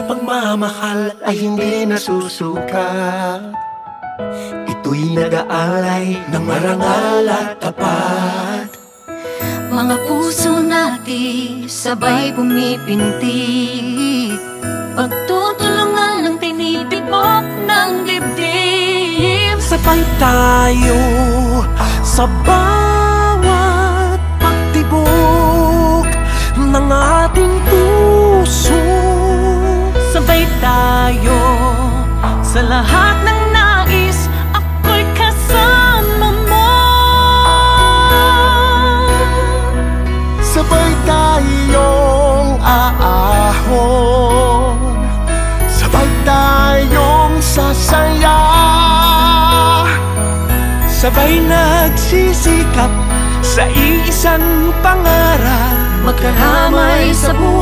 pagmamahal ay hindi nasusuka. Ito'y nag-aalay ng marangal at tapat. Mga puso natin sabay pumipintig, pagtutulungan ng tinitibok ng dibdib. Sabay tayo sa bawat pagtibok ng ating puso. Sabay tayo sa lahat ng nais, ako'y kasama mo. Sabay tayong aahon, sabay tayong sasaya, sabay nagsisikap sa iisang pangarap, magkaramay sa buhay.